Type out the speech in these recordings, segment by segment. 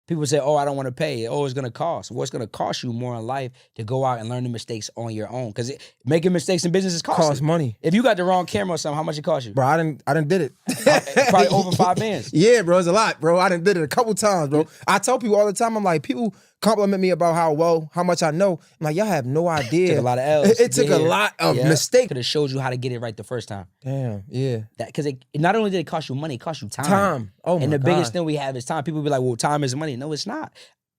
People say, oh, I don't want to pay. Oh, it's going to cost. Well, it's going to cost you more in life to go out and learn the mistakes on your own. Because making mistakes in business is costly. Costs money. If you got the wrong camera or something, how much it cost you? Bro, I done did it. Probably over 5 bands. Yeah, bro, it's a lot, bro. I done did it a couple times, bro. I tell people all the time, I'm like, people compliment me about how much I know. I'm like, y'all have no idea. Took a lot of L's. It took a lot of mistakes. Could have showed you how to get it right the first time. Damn, yeah. Because it not only did it cost you money, it cost you time. Time. Oh my God. And the biggest thing we have is time. People be like, well, time is money. No, it's not.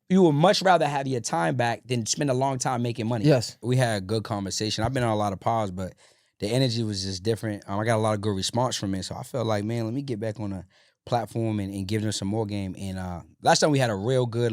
You would much rather have your time back than spend a long time making money. Yes. We had a good conversation. I've been on a lot of pods, but the energy was just different. I got a lot of good response from it. So I felt like, man, let me get back on a platform and give them some more game. And last time we had a real good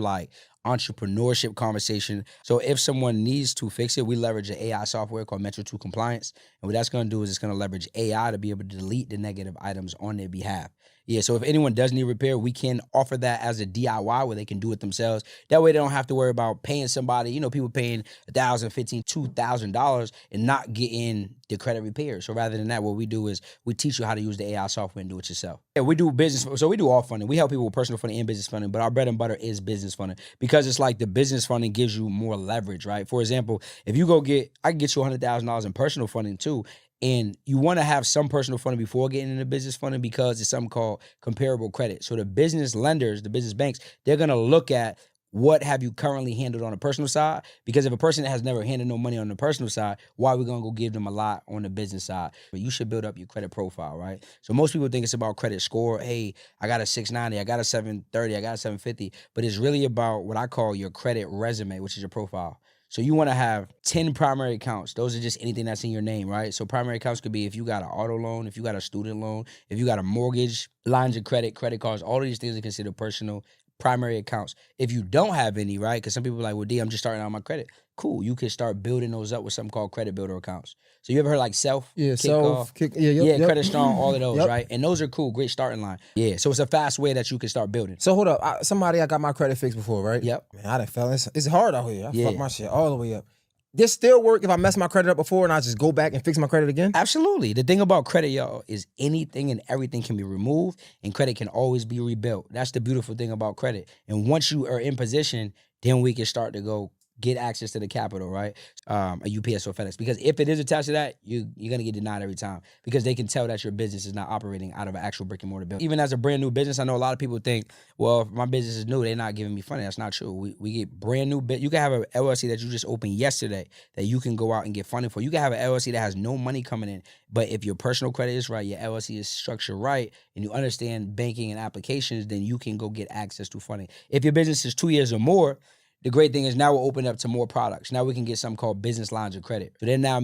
entrepreneurship conversation. So if someone needs to fix it, we leverage an AI software called Metro 2 Compliance. And what that's going to do is it's going to leverage AI to be able to delete the negative items on their behalf. Yeah, so if anyone does need repair, we can offer that as a DIY where they can do it themselves. That way they don't have to worry about paying somebody. You know, people paying $1,000, $1,500, $2,000 and not getting the credit repaired. So rather than that, what we do is we teach you how to use the AI software and do it yourself. Yeah, we do business. So we do all funding. We help people with personal funding and business funding, but our bread and butter is business funding because it's like the business funding gives you more leverage, right? For example, if you I can get you $100,000 in personal funding too. And you want to have some personal funding before getting into business funding because it's something called comparable credit. So the business lenders, the business banks, they're going to look at what have you currently handled on the personal side? Because if a person has never handled no money on the personal side, why are we going to go give them a lot on the business side? But you should build up your credit profile, right? So most people think it's about credit score. Hey, I got a 690, I got a 730, I got a 750. But it's really about what I call your credit resume, which is your profile. So you want to have 10 primary accounts. Those are just anything that's in your name, right? So primary accounts could be if you got an auto loan, if you got a student loan, if you got a mortgage, lines of credit, credit cards, all of these things are considered personal primary accounts. If you don't have any, right? Because some people are like, well, D, I'm just starting out my credit. Cool. You can start building those up with something called credit builder accounts. So you ever heard like Self? Yeah, Kickoff? Credit Strong, all of those, right? And those are cool, great starting line. Yeah, so it's a fast way that you can start building. So hold up, I got my credit fixed before, right? Yep. Man, I done fell. It's hard out here. I fucked my shit all the way up. This still work if I mess my credit up before and I just go back and fix my credit again? Absolutely. The thing about credit, y'all, is anything and everything can be removed and credit can always be rebuilt. That's the beautiful thing about credit. And once you are in position, then we can start to go get access to the capital, right? A UPS or FedEx. Because if it is attached to that, you're going to get denied every time because they can tell that your business is not operating out of an actual brick and mortar building. Even as a brand new business, I know a lot of people think, well, if my business is new, they're not giving me funding. That's not true. We get brand new. You can have an LLC that you just opened yesterday that you can go out and get funding for. You can have an LLC that has no money coming in, but if your personal credit is right, your LLC is structured right, and you understand banking and applications, then you can go get access to funding. If your business is 2 years or more, the great thing is now we're opening up to more products. Now we can get something called business lines of credit. So they're now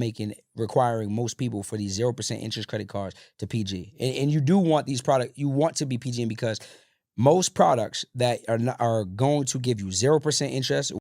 requiring most people for these 0% interest credit cards to PG. And you do want these products, you want to be PG because most products that are going to give you 0% interest